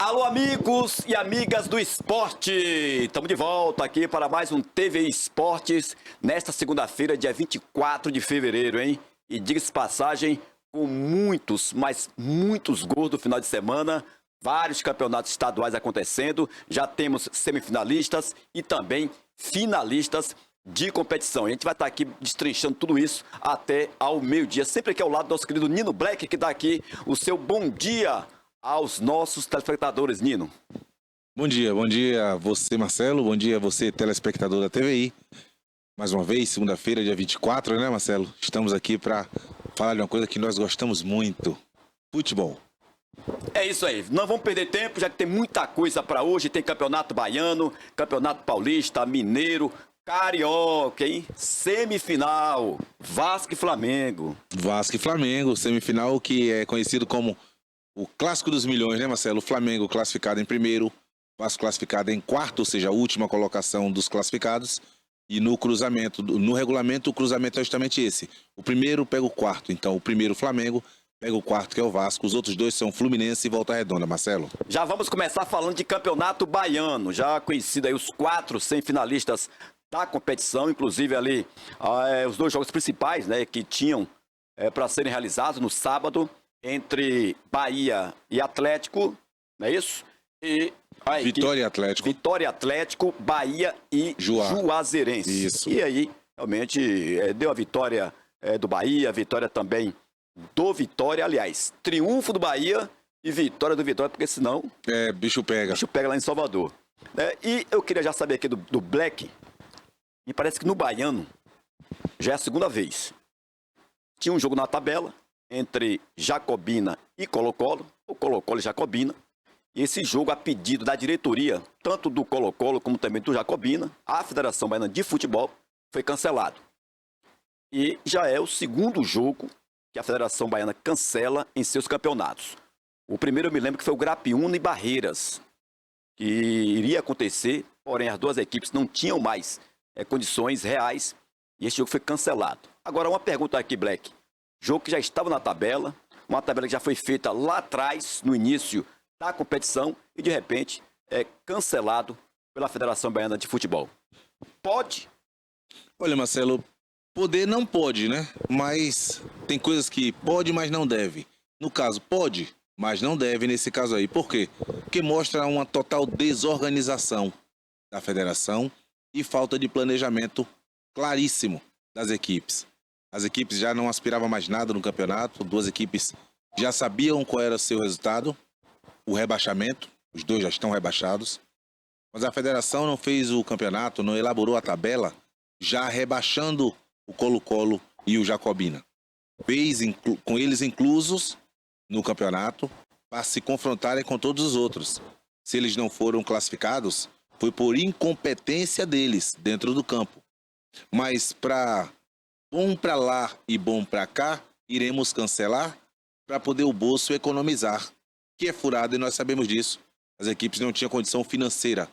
Alô, amigos e amigas do esporte! Estamos de volta aqui para mais um TV Esportes nesta segunda-feira, dia 24 de fevereiro, hein? E diga-se passagem, com muitos, mas muitos gols do final de semana, vários campeonatos estaduais acontecendo, já temos semifinalistas e também finalistas de competição. A gente vai estar aqui destrinchando tudo isso até ao meio-dia, sempre aqui ao lado do nosso querido Nino Black, que dá aqui o seu bom dia aos nossos telespectadores, Nino. Bom dia a você, Marcelo, bom dia a você, telespectador da TVI. Mais uma vez, segunda-feira, dia 24, né, Marcelo? Estamos aqui para falar de uma coisa que nós gostamos muito, futebol. É isso aí, não vamos perder tempo, já que tem muita coisa para hoje, tem campeonato baiano, campeonato paulista, mineiro, carioca, hein? Semifinal, Vasco e Flamengo. Vasco e Flamengo, semifinal que é conhecido como o clássico dos milhões, né, Marcelo? O Flamengo classificado em primeiro, Vasco classificado em quarto, ou seja, a última colocação dos classificados. E no cruzamento, no regulamento, o cruzamento é justamente esse. O primeiro pega o quarto, então o primeiro Flamengo pega o quarto, que é o Vasco. Os outros dois são Fluminense e Volta Redonda, Marcelo. Já vamos começar falando de campeonato baiano, já conhecido aí os 4 semifinalistas da competição, inclusive ali os 2 jogos principais, né, que tinham para serem realizados no sábado, entre Bahia e Atlético, não é isso? E Vitória e Atlético. Vitória e Atlético, Bahia e Juazeirense. Isso. E aí, realmente, deu a vitória do Bahia, a vitória também do Vitória, aliás, triunfo do Bahia e vitória do Vitória, porque senão... bicho pega. Bicho pega lá em Salvador. E eu queria já saber aqui do Black, e parece que no Baiano já é a segunda vez. Tinha um jogo na tabela entre Jacobina e Colo-Colo, ou Colo-Colo e Jacobina. E esse jogo, a pedido da diretoria, tanto do Colo-Colo como também do Jacobina, a Federação Baiana de Futebol, foi cancelado. E já é o segundo jogo que a Federação Baiana cancela em seus campeonatos. O primeiro eu me lembro que foi o Grapiúna e Barreiras, que iria acontecer, porém as duas equipes não tinham mais condições reais e esse jogo foi cancelado. Agora uma pergunta aqui, Black. Jogo que já estava na tabela, uma tabela que já foi feita lá atrás, no início da competição, e de repente é cancelado pela Federação Baiana de Futebol. Pode? Olha, Marcelo, poder não pode, né? Mas tem coisas que pode, mas não deve. No caso, pode, mas não deve nesse caso aí. Por quê? Porque mostra uma total desorganização da federação e falta de planejamento claríssimo das equipes. As equipes já não aspiravam mais nada no campeonato, 2 equipes já sabiam qual era o seu resultado, o rebaixamento, os 2 já estão rebaixados, mas a federação não fez o campeonato, não elaborou a tabela, já rebaixando o Colo-Colo e o Jacobina. Fez com eles inclusos no campeonato para se confrontarem com todos os outros. Se eles não foram classificados, foi por incompetência deles dentro do campo. Mas bom para lá e bom para cá, iremos cancelar para poder o bolso economizar, que é furado e nós sabemos disso. As equipes não tinham condição financeira.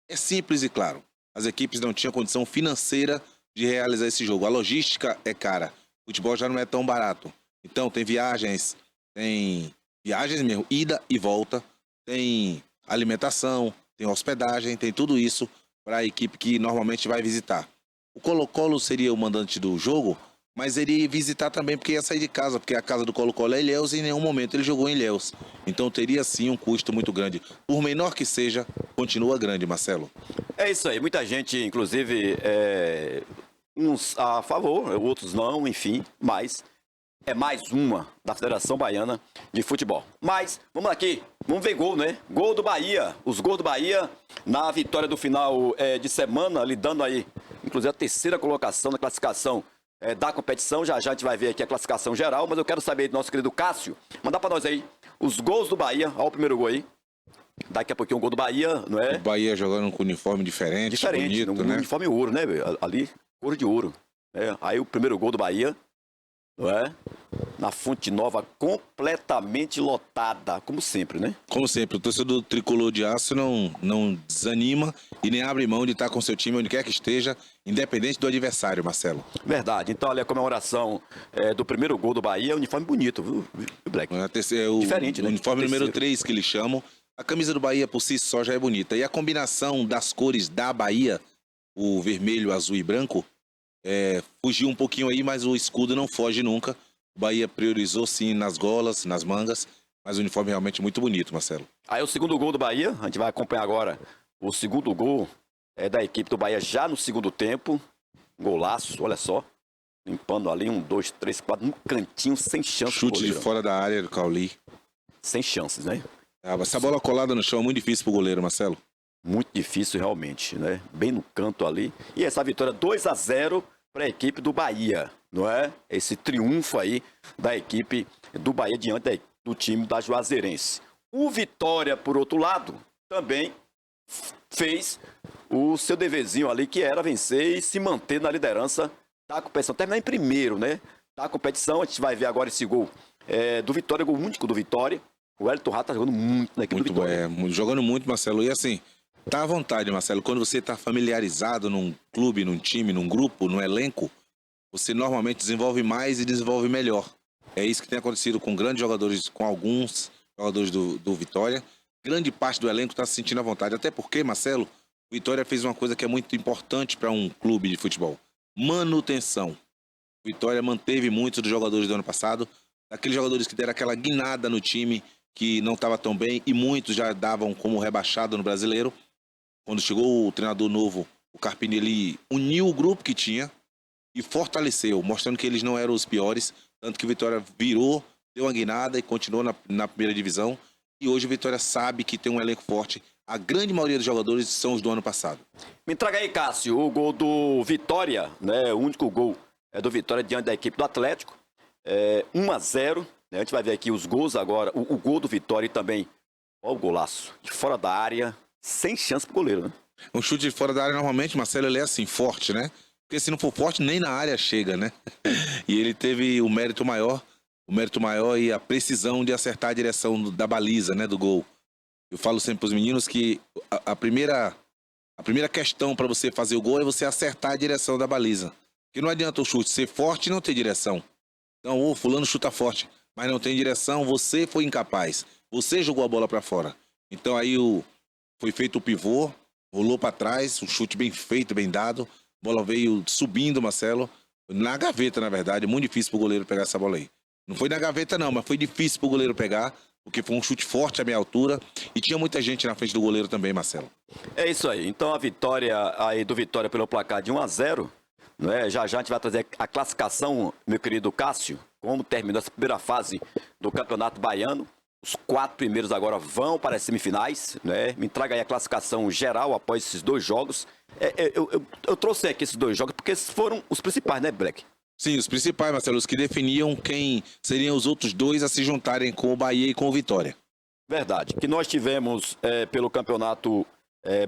É simples e claro. As equipes não tinham condição financeira de realizar esse jogo. A logística é cara. O futebol já não é tão barato. Então tem viagens mesmo, ida e volta, tem alimentação, tem hospedagem, tem tudo isso para a equipe que normalmente vai visitar. O Colo-Colo seria o mandante do jogo, mas ele ia visitar também porque ia sair de casa, porque a casa do Colo-Colo é Ilhéus e em nenhum momento ele jogou em Ilhéus. Então teria sim um custo muito grande. Por menor que seja, continua grande, Marcelo. É isso aí, muita gente, inclusive, uns a favor, outros não, enfim, mas é mais uma da Federação Baiana de Futebol. Mas, vamos aqui, vamos ver gol, né? Gol do Bahia, os gols do Bahia na vitória do final de semana, lhe dando aí, inclusive, a 3ª colocação na classificação da competição. Já a gente vai ver aqui a classificação geral, mas eu quero saber do nosso querido Cássio, mandar para nós aí os gols do Bahia. Olha o primeiro gol aí. Daqui a pouquinho um gol do Bahia, não é? O Bahia jogando com uniforme diferente, bonito, um né? uniforme ouro, né? Ali, cor de ouro. Aí o primeiro gol do Bahia, não é? Na Fonte Nova, completamente lotada, como sempre, né? Como sempre, o torcedor tricolor de aço não desanima e nem abre mão de estar com seu time onde quer que esteja, independente do adversário, Marcelo. Verdade. Então, ali a comemoração do primeiro gol do Bahia, uniforme bonito, viu, Black? O Diferente, né? Uniforme número 3 que eles chamam, A camisa do Bahia por si só já é bonita. E a combinação das cores da Bahia, o vermelho, azul e branco, fugiu um pouquinho aí, mas o escudo não foge nunca. O Bahia priorizou sim nas golas, nas mangas, mas o uniforme realmente muito bonito, Marcelo. Aí o segundo gol do Bahia, a gente vai acompanhar agora. O segundo gol é da equipe do Bahia já no segundo tempo. Golaço, olha só. Limpando ali, 1, 2, 3, 4, um cantinho sem chance. Chute de fora da área do Cauli. Sem chances, né? Essa bola colada no chão é muito difícil pro goleiro, Marcelo. Muito difícil realmente, né? Bem no canto ali. E essa vitória 2-0 para a equipe do Bahia, não é? Esse triunfo aí da equipe do Bahia diante do time da Juazeirense. O Vitória, por outro lado, também fez o seu deverzinho ali, que era vencer e se manter na liderança da competição. Terminar em primeiro, né? Da competição, a gente vai ver agora esse gol do Vitória, gol único do Vitória. O Wellington Rato tá jogando muito na equipe do Vitória. Jogando muito, Marcelo. E assim, tá à vontade, Marcelo. Quando você tá familiarizado num clube, num time, num grupo, num elenco, você normalmente desenvolve mais e desenvolve melhor. É isso que tem acontecido com grandes jogadores, com alguns jogadores do Vitória. Grande parte do elenco está se sentindo à vontade. Até porque, Marcelo, o Vitória fez uma coisa que é muito importante para um clube de futebol. Manutenção. O Vitória manteve muitos dos jogadores do ano passado. Daqueles jogadores que deram aquela guinada no time, que não estava tão bem, e muitos já davam como rebaixado no Brasileiro. Quando chegou o treinador novo, o Carpini, ele uniu o grupo que tinha e fortaleceu, mostrando que eles não eram os piores. Tanto que o Vitória virou, deu uma guinada e continuou na primeira divisão. E hoje o Vitória sabe que tem um elenco forte. A grande maioria dos jogadores são os do ano passado. Me traga aí, Cássio, o gol do Vitória, né? O único gol do Vitória diante da equipe do Atlético. 1-0. Né? A gente vai ver aqui os gols agora. O gol do Vitória e também. Olha o golaço. De fora da área, sem chance pro goleiro, né? Um chute de fora da área, normalmente, Marcelo, ele é assim, forte, né? Porque se não for forte, nem na área chega, né? E ele teve o mérito maior e a precisão de acertar a direção da baliza, né? Do gol. Eu falo sempre para os meninos que a primeira questão para você fazer o gol é você acertar a direção da baliza. Porque não adianta o chute ser forte e não ter direção. Então, o fulano chuta forte, mas não tem direção, você foi incapaz. Você jogou a bola para fora. Então aí foi feito o pivô, rolou para trás, um chute bem feito, bem dado. A bola veio subindo, Marcelo, na gaveta, na verdade. Muito difícil pro goleiro pegar essa bola aí. Não foi na gaveta não, mas foi difícil pro goleiro pegar, porque foi um chute forte à meia altura e tinha muita gente na frente do goleiro também, Marcelo. É isso aí. Então a vitória aí do Vitória pelo placar de 1-0, né? Já a gente vai trazer a classificação, meu querido Cássio, como terminou essa primeira fase do Campeonato Baiano. Os 4 primeiros agora vão para as semifinais, né? Me traga aí a classificação geral após esses 2 jogos. Eu trouxe aqui esses 2 jogos porque foram os principais, né, Black? Sim, os principais, Marcelo, os que definiam quem seriam os outros 2 a se juntarem com o Bahia e com o Vitória. Verdade. Que nós tivemos pelo Campeonato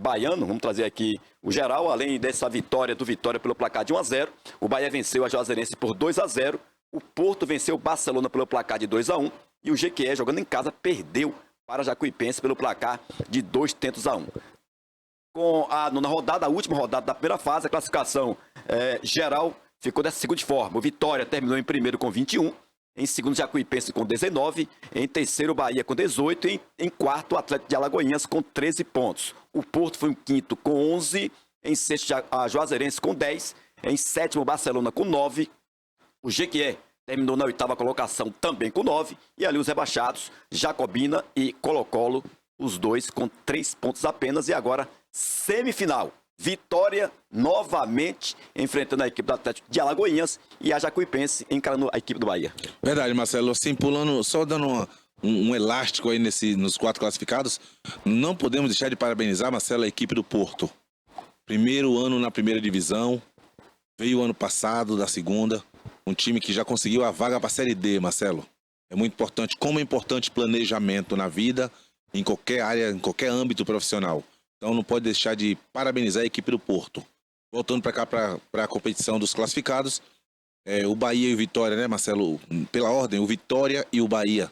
Baiano, vamos trazer aqui o geral, além dessa vitória do Vitória pelo placar de 1-0, o Bahia venceu a Juazeirense por 2-0, o Porto venceu o Barcelona pelo placar de 2-1 e o Jequié, jogando em casa, perdeu para a Jacuipense pelo placar de 2-1. Com a última rodada da primeira fase, a classificação geral ficou dessa seguinte forma: o Vitória terminou em primeiro com 21, em segundo Jacuipense com 19, em terceiro Bahia com 18 e em quarto o Atlético de Alagoinhas com 13 pontos. O Porto foi em quinto com 11, em sexto a Juazeirense com 10, em sétimo Barcelona com 9, o Jequié terminou na 8ª colocação também com 9, e ali os rebaixados, Jacobina e Colo-Colo, os 2 com 3 pontos apenas, e agora semifinal. Vitória novamente enfrentando a equipe do Atlético de Alagoinhas e a Jacuipense encarando a equipe do Bahia. Verdade, Marcelo. Assim, pulando, só dando um elástico aí nos 4 classificados, não podemos deixar de parabenizar, Marcelo, a equipe do Porto. Primeiro ano na primeira divisão, veio o ano passado da segunda, um time que já conseguiu a vaga para a Série D, Marcelo. É muito importante, como é importante planejamento na vida, em qualquer área, em qualquer âmbito profissional. Então não pode deixar de parabenizar a equipe do Porto. Voltando para cá, para a competição dos classificados, o Bahia e o Vitória, né, Marcelo? Pela ordem, o Vitória e o Bahia.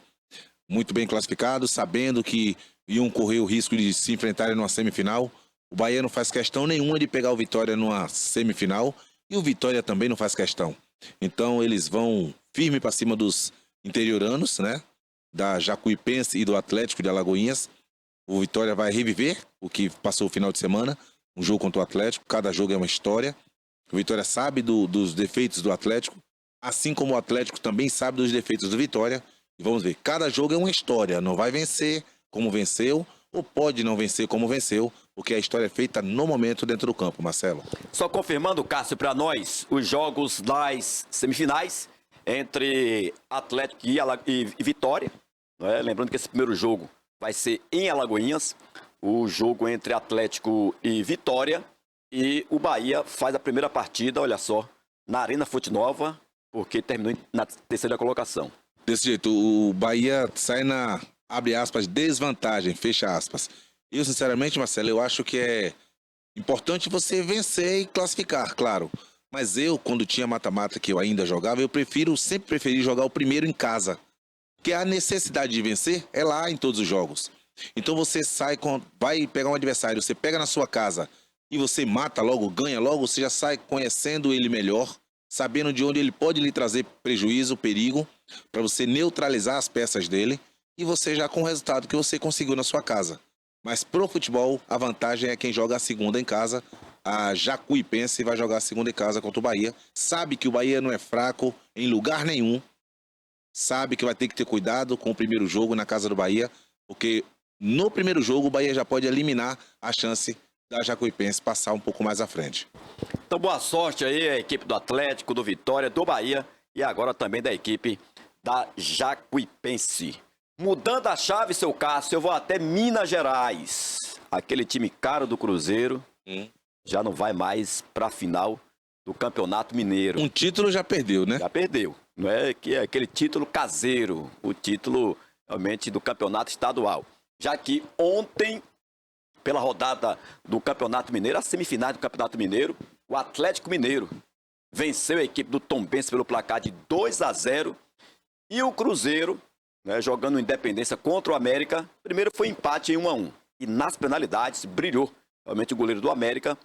Muito bem classificados, sabendo que iam correr o risco de se enfrentarem numa semifinal. O Bahia não faz questão nenhuma de pegar o Vitória numa semifinal e o Vitória também não faz questão. Então eles vão firme para cima dos interioranos, né? Da Jacuipense e do Atlético de Alagoinhas. O Vitória vai reviver o que passou o final de semana, um jogo contra o Atlético, cada jogo é uma história. O Vitória sabe dos defeitos do Atlético, assim como o Atlético também sabe dos defeitos do Vitória. E vamos ver, cada jogo é uma história, não vai vencer como venceu, ou pode não vencer como venceu, porque a história é feita no momento dentro do campo, Marcelo. Só confirmando, Cássio, para nós, os jogos das semifinais entre Atlético e Vitória. Não é? Lembrando que esse primeiro jogo vai ser em Alagoinhas, o jogo entre Atlético e Vitória. E o Bahia faz a primeira partida, olha só, na Arena Fonte Nova, porque terminou na terceira colocação. Desse jeito, o Bahia sai na, abre aspas, desvantagem, fecha aspas. Eu, sinceramente, Marcelo, eu acho que é importante você vencer e classificar, claro. Mas eu, quando tinha mata-mata que eu ainda jogava, sempre preferi jogar o primeiro em casa. Porque a necessidade de vencer é lá em todos os jogos. Então você vai pegar um adversário, você pega na sua casa e você mata logo, ganha logo, você já sai conhecendo ele melhor, sabendo de onde ele pode lhe trazer prejuízo, perigo, para você neutralizar as peças dele e você já com o resultado que você conseguiu na sua casa. Mas pro futebol, a vantagem é quem joga a segunda em casa. A Jacuipense vai jogar a segunda em casa contra o Bahia. Sabe que o Bahia não é fraco em lugar nenhum. Sabe que vai ter que ter cuidado com o primeiro jogo na casa do Bahia, porque no primeiro jogo o Bahia já pode eliminar a chance da Jacuipense passar um pouco mais à frente. Então, boa sorte aí a equipe do Atlético, do Vitória, do Bahia e agora também da equipe da Jacuipense. Mudando a chave, seu Cássio, eu vou até Minas Gerais. Aquele time caro do Cruzeiro já não vai mais para a final do Campeonato Mineiro. Um título já perdeu, né? Já perdeu. Não é que é aquele título caseiro, o título realmente do Campeonato Estadual. Já que ontem, pela rodada do Campeonato Mineiro, a semifinal do Campeonato Mineiro, o Atlético Mineiro venceu a equipe do Tombense pelo placar de 2-0 e o Cruzeiro, né, jogando Independência contra o América, primeiro foi empate em 1-1 e nas penalidades brilhou realmente o goleiro do América,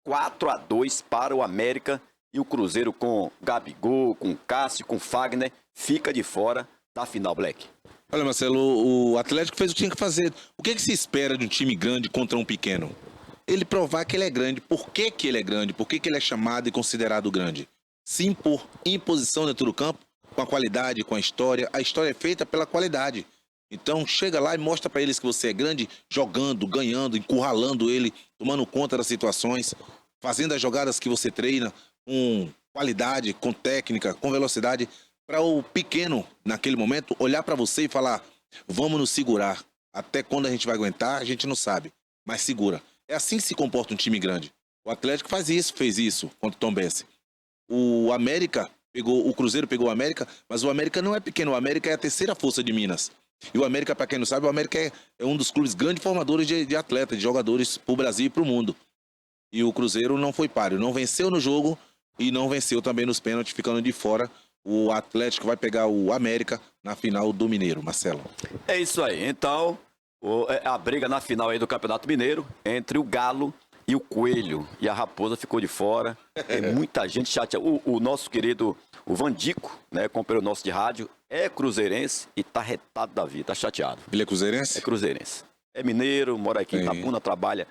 4-2 para o América e o Cruzeiro com Gabigol, com Cássio, com Fagner, fica de fora da final, Black. Olha, Marcelo, o Atlético fez o que tinha que fazer. O que se espera de um time grande contra um pequeno? Ele provar que ele é grande. Por que ele é grande? Por que ele é chamado e considerado grande? Se impor imposição dentro do campo, com a qualidade, com a história. A história é feita pela qualidade. Então, chega lá e mostra para eles que você é grande, jogando, ganhando, encurralando ele, tomando conta das situações, fazendo as jogadas que você treina, com qualidade, com técnica, com velocidade, para o pequeno, naquele momento, olhar para você e falar, vamos nos segurar. Até quando a gente vai aguentar, a gente não sabe, mas segura. É assim que se comporta um time grande. O Atlético fez isso contra o Tombense. O Cruzeiro pegou o América, mas o América não é pequeno, o América é a terceira força de Minas. E o América, para quem não sabe, o América é um dos clubes grandes formadores de atletas, de jogadores para o Brasil e para o mundo. E o Cruzeiro não foi páreo, não venceu no jogo e não venceu também nos pênaltis, ficando de fora. O Atlético vai pegar o América na final do Mineiro, Marcelo. É isso aí. Então, a briga na final aí do Campeonato Mineiro entre o Galo e o Coelho. E a Raposa ficou de fora. Tem muita gente chateada. O nosso querido, o Vandico, né, companheiro nosso de rádio, é cruzeirense e tá retado da vida, tá chateado. Ele é cruzeirense? É cruzeirense. É mineiro, mora aqui em Itabuna, trabalha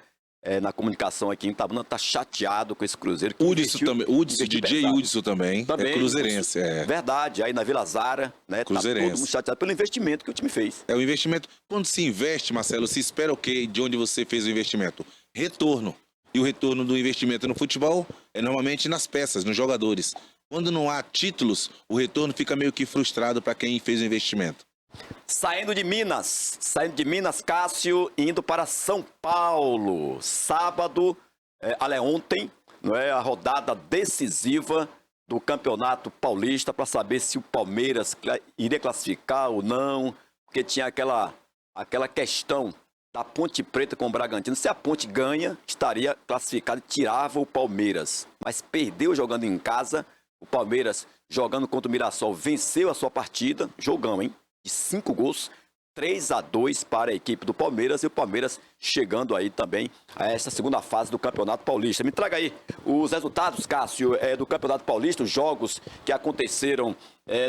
na comunicação aqui em Itabuna, tá chateado com esse Cruzeiro. Hudson também, DJ Hudson também, é cruzeirense. Verdade, aí na Vila Zara, né, cruzeirense. Tá todo mundo chateado pelo investimento que o time fez. É o investimento. Quando se investe, Marcelo, se espera o quê de onde você fez o investimento? Retorno. E o retorno do investimento no futebol é normalmente nas peças, nos jogadores. Quando não há títulos, o retorno fica meio que frustrado para quem fez o investimento. Saindo de Minas, Cássio, indo para São Paulo. Sábado, ontem, não é, a rodada decisiva do Campeonato Paulista para saber se o Palmeiras iria classificar ou não, porque tinha aquela questão da Ponte Preta com o Bragantino. Se a Ponte ganha, estaria classificado e tirava o Palmeiras. Mas perdeu jogando em casa. O Palmeiras, jogando contra o Mirassol, venceu a sua partida. Jogão, hein? De 5 gols. 3-2 para a equipe do Palmeiras, e o Palmeiras chegando aí também a esta segunda fase do Campeonato Paulista. Me traga aí os resultados, Cássio, do Campeonato Paulista, os jogos que aconteceram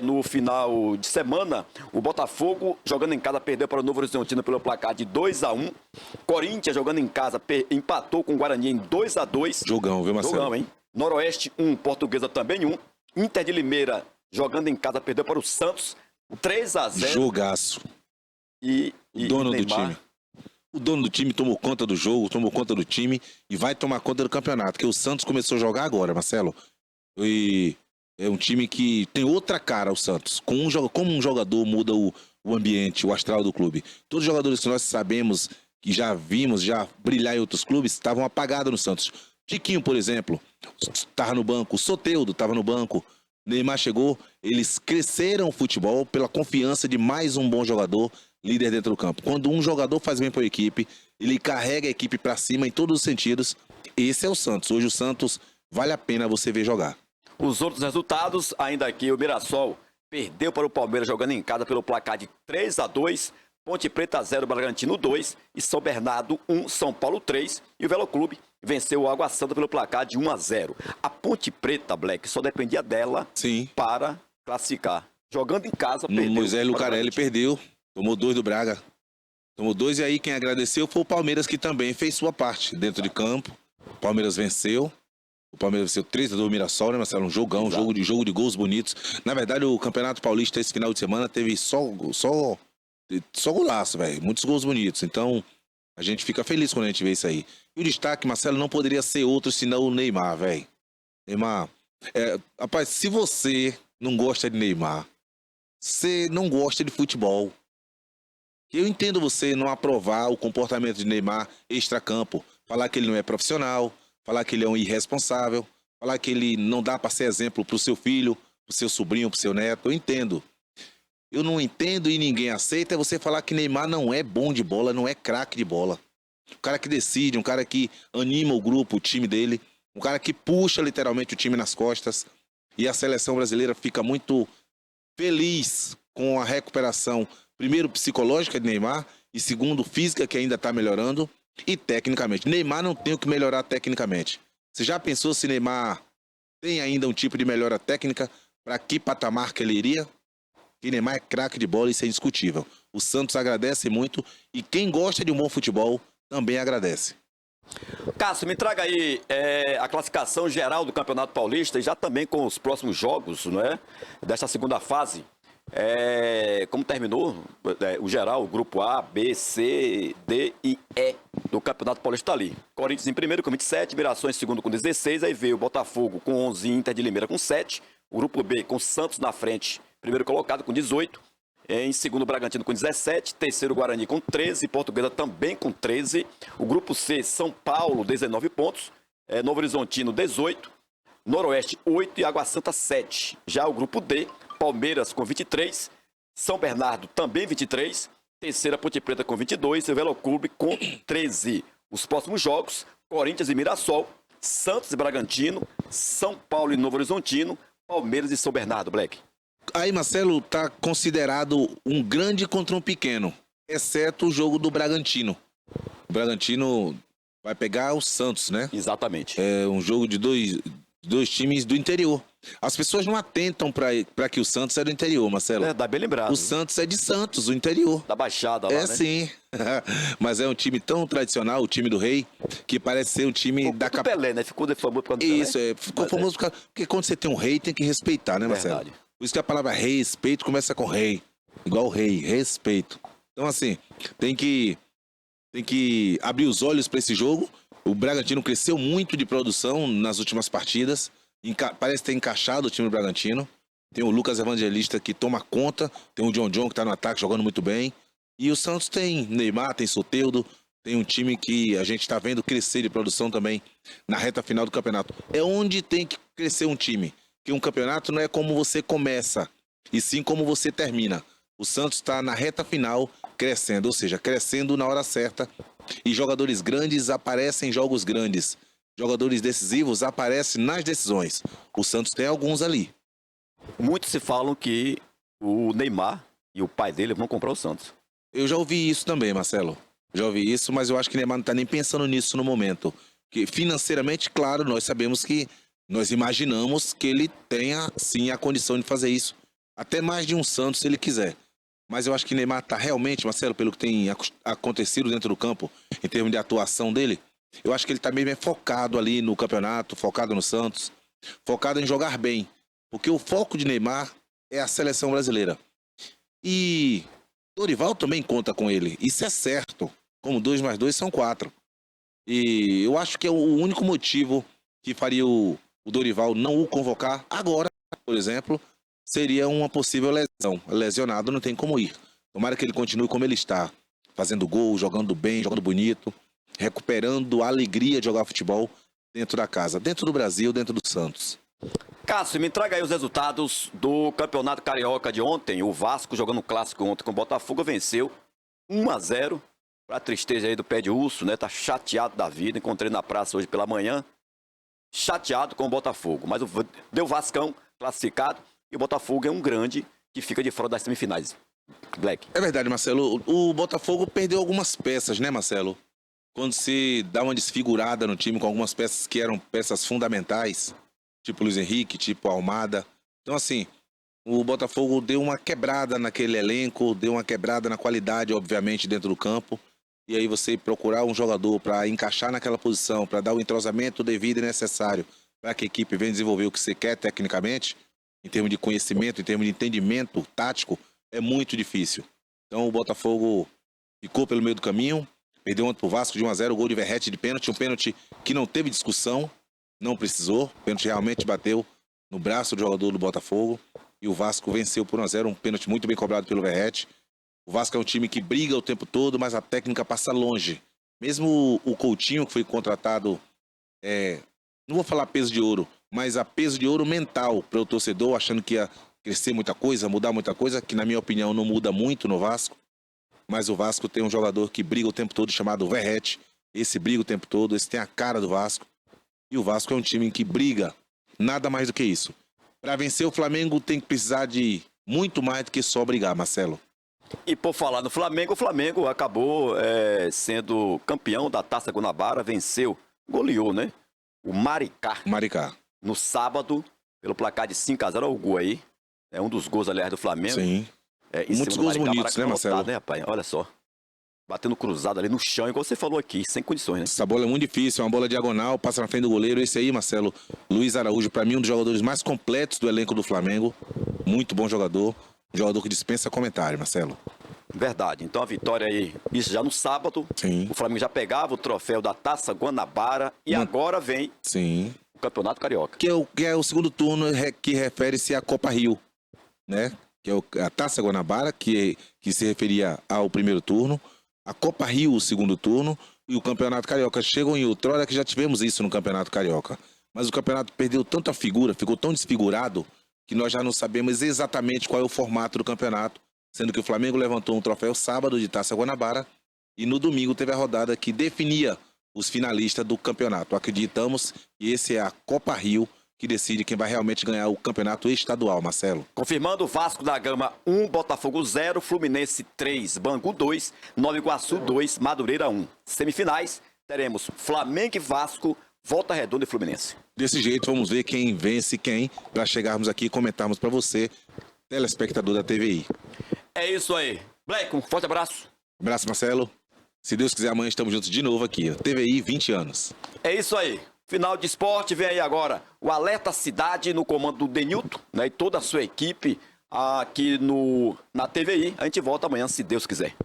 no final de semana. O Botafogo, jogando em casa, perdeu para o Novo Horizontino pelo placar de 2-1. Corinthians, jogando em casa, empatou com o Guarani em 2-2. Jogão, viu, Marcelo? Jogão, hein? Noroeste 1, Portuguesa também 1. Inter de Limeira, jogando em casa, perdeu para o Santos 3-0. Jogaço. E O dono do Neymar. time. O dono do time tomou conta do jogo, tomou conta do time e vai tomar conta do campeonato. Porque o Santos começou a jogar agora, Marcelo. E é um time que tem outra cara, o Santos. Como um jogador muda o ambiente, o astral do clube. Todos os jogadores que nós sabemos, que já vimos, já brilhar em outros clubes, estavam apagados no Santos. Tiquinho, por exemplo, estava no banco. O Soteldo estava no banco. Neymar chegou. Eles cresceram o futebol pela confiança de mais um bom jogador, líder dentro do campo. Quando um jogador faz bem para a equipe, ele carrega a equipe para cima em todos os sentidos. Esse é o Santos. Hoje o Santos vale a pena você ver jogar. Os outros resultados, ainda aqui, o Mirassol perdeu para o Palmeiras jogando em casa pelo placar de 3-2. Ponte Preta 0, Bragantino 2 e São Bernardo 1, São Paulo 3. E o Veloclube venceu o Água Santa pelo placar de 1-0. A Ponte Preta, Black, só dependia dela Sim. para classificar. Jogando em casa, No perdeu. Moisés Lucarelli perdeu, tomou 2 do Braga. Tomou 2 e aí quem agradeceu foi o Palmeiras, que também fez sua parte dentro de campo. O Palmeiras venceu. O Palmeiras venceu 3 do Mirassol, né, Marcelo? Um jogão, jogo de gols bonitos. Na verdade, o Campeonato Paulista esse final de semana teve só golaço, velho. Muitos gols bonitos. Então, a gente fica feliz quando a gente vê isso aí. E o destaque, Marcelo, não poderia ser outro senão o Neymar, velho. Neymar, rapaz, se você não gosta de Neymar, você não gosta de futebol. Eu entendo você não aprovar o comportamento de Neymar extracampo, falar que ele não é profissional, falar que ele é um irresponsável, falar que ele não dá para ser exemplo pro seu filho, pro seu sobrinho, pro seu neto. Eu entendo. Eu não entendo e ninguém aceita é você falar que Neymar não é bom de bola, não é craque de bola. Um cara que decide, um cara que anima o grupo, o time dele, um cara que puxa literalmente o time nas costas. E a seleção brasileira fica muito feliz com a recuperação, primeiro psicológica de Neymar e segundo física, que ainda está melhorando, e tecnicamente. Neymar não tem o que melhorar tecnicamente. Você já pensou se Neymar tem ainda um tipo de melhora técnica? Para que patamar que ele iria? Que Neymar é craque de bola, isso é indiscutível. O Santos agradece muito e quem gosta de um bom futebol também agradece. Cássio, me traga aí a classificação geral do Campeonato Paulista e já também com os próximos jogos, né, desta segunda fase. Como terminou o geral, o grupo A, B, C, D e E do Campeonato Paulista ali. Corinthians em primeiro com 27, Mirassol em segundo com 16, aí veio o Botafogo com 11, Inter de Limeira com 7, o grupo B com Santos na frente, primeiro colocado com 18, em segundo Bragantino com 17, terceiro Guarani com 13, Portuguesa também com 13, o grupo C, São Paulo 19 pontos, Novo Horizontino 18, Noroeste 8 e Água Santa 7. Já o grupo D, Palmeiras com 23, São Bernardo também 23, terceira Ponte Preta com 22 e o Veloclube com 13. Os próximos jogos, Corinthians e Mirassol, Santos e Bragantino, São Paulo e Novo Horizontino, Palmeiras e São Bernardo, Black. Aí, Marcelo, tá considerado um grande contra um pequeno, exceto o jogo do Bragantino. O Bragantino vai pegar o Santos, né? Exatamente. É um jogo de dois times do interior. As pessoas não atentam para que o Santos é do interior, Marcelo. Dá bem lembrado. O Santos é de Santos, o interior. Da Baixada lá, né? Sim. Mas é um time tão tradicional, o time do Rei, que parece ser um time da capital. Pelé, né? Ficou famoso por causa do Pelé. Isso, ficou famoso porque quando você tem um rei, tem que respeitar, né, Marcelo? Verdade. Por isso que a palavra respeito começa com rei. Igual rei, respeito. Então, assim, tem que abrir os olhos para esse jogo. O Bragantino cresceu muito de produção nas últimas partidas. Parece ter encaixado o time do Bragantino. Tem o Lucas Evangelista que toma conta. Tem o John que está no ataque, jogando muito bem. E o Santos tem Neymar, tem Soteldo. Tem um time que a gente está vendo crescer de produção também na reta final do campeonato. É onde tem que crescer um time. Porque um campeonato não é como você começa, e sim como você termina. O Santos está na reta final crescendo, ou seja, crescendo na hora certa. E jogadores grandes aparecem em jogos grandes. Jogadores decisivos aparecem nas decisões. O Santos tem alguns ali. Muitos se falam que o Neymar e o pai dele vão comprar o Santos. Eu já ouvi isso também, Marcelo. Já ouvi isso, mas eu acho que o Neymar não está nem pensando nisso no momento. Que financeiramente, claro, nós sabemos que nós imaginamos que ele tenha sim a condição de fazer isso. Até mais de um Santos se ele quiser. Mas eu acho que o Neymar está realmente, Marcelo, pelo que tem acontecido dentro do campo, em termos de atuação dele, eu acho que ele está meio focado ali no campeonato, focado no Santos, focado em jogar bem. Porque o foco de Neymar é a seleção brasileira. E Dorival também conta com ele. Isso é certo. Como 2 mais 2 são 4. E eu acho que é o único motivo que faria o Dorival não o convocar agora, por exemplo, seria uma possível lesão. Lesionado não tem como ir. Tomara que ele continue como ele está, fazendo gol, jogando bem, jogando bonito, recuperando a alegria de jogar futebol dentro da casa, dentro do Brasil, dentro do Santos. Cássio, me traga aí os resultados do Campeonato Carioca de ontem. O Vasco, jogando um clássico ontem com o Botafogo, venceu 1-0. Pra tristeza aí do pé de urso, né? Tá chateado da vida. Encontrei na praça hoje pela manhã. Chateado com o Botafogo. Mas deu Vascão classificado. E o Botafogo é um grande que fica de fora das semifinais. Black. É verdade, Marcelo. O Botafogo perdeu algumas peças, né, Marcelo? Quando se dá uma desfigurada no time com algumas peças que eram peças fundamentais, tipo Luiz Henrique, tipo Almada. Então, assim, o Botafogo deu uma quebrada naquele elenco, deu uma quebrada na qualidade, obviamente, dentro do campo. E aí você procurar um jogador para encaixar naquela posição, para dar o entrosamento devido e necessário para que a equipe venha desenvolver o que você quer tecnicamente, em termos de conhecimento, em termos de entendimento tático, é muito difícil. Então o Botafogo ficou pelo meio do caminho, perdeu ontem pro Vasco de 1-0, o gol de Verratti de pênalti, um pênalti que não teve discussão, não precisou, o pênalti realmente bateu no braço do jogador do Botafogo e o Vasco venceu por 1-0, um pênalti muito bem cobrado pelo Verratti. O Vasco é um time que briga o tempo todo, mas a técnica passa longe. Mesmo o Coutinho, que foi contratado, não vou falar peso de ouro, mas a peso de ouro mental para o torcedor, achando que ia crescer muita coisa, mudar muita coisa, que na minha opinião não muda muito no Vasco. Mas o Vasco tem um jogador que briga o tempo todo, chamado Verratti. Esse briga o tempo todo, esse tem a cara do Vasco. E o Vasco é um time que briga, nada mais do que isso. Para vencer o Flamengo tem que precisar de muito mais do que só brigar, Marcelo. E por falar no Flamengo, o Flamengo acabou sendo campeão da Taça Guanabara, venceu, goleou, né? O Maricá. No sábado, pelo placar de 5-0, olha o gol aí. É um dos gols, aliás, do Flamengo. Sim. Muitos gols bonitos, né, Marcelo? Lotado, né, rapaz? Olha só. Batendo cruzado ali no chão, igual você falou aqui, sem condições, né? Essa bola é muito difícil, é uma bola diagonal, passa na frente do goleiro. Esse aí, Marcelo, Luiz Araújo, para mim, um dos jogadores mais completos do elenco do Flamengo. Muito bom jogador. Um jogador que dispensa comentário, Marcelo. Verdade. Então a vitória aí, isso já no sábado. Sim. O Flamengo já pegava o troféu da Taça Guanabara e agora vem o Campeonato Carioca. Que é o segundo turno que refere-se à Copa Rio, né? Que é a Taça Guanabara, que se referia ao primeiro turno. A Copa Rio, o segundo turno. E o Campeonato Carioca chegam em outrora que já tivemos isso no Campeonato Carioca. Mas o campeonato perdeu tanta figura, ficou tão desfigurado, que nós já não sabemos exatamente qual é o formato do campeonato, sendo que o Flamengo levantou um troféu sábado de Taça Guanabara e no domingo teve a rodada que definia os finalistas do campeonato. Acreditamos que esse é a Copa Rio que decide quem vai realmente ganhar o campeonato estadual, Marcelo. Confirmando, Vasco da Gama 1, Botafogo 0, Fluminense 3, Bangu 2, Nova Iguaçu 2, Madureira 1. Semifinais, teremos Flamengo e Vasco, Volta Redonda e Fluminense. Desse jeito, vamos ver quem vence quem, para chegarmos aqui e comentarmos para você, telespectador da TVI. É isso aí. Black, um forte abraço. Abraço, Marcelo. Se Deus quiser, amanhã estamos juntos de novo aqui. TVI, 20 anos. É isso aí. Final de esporte, vem aí agora o Alerta Cidade no comando do Denilton, né, e toda a sua equipe aqui na TVI. A gente volta amanhã, se Deus quiser.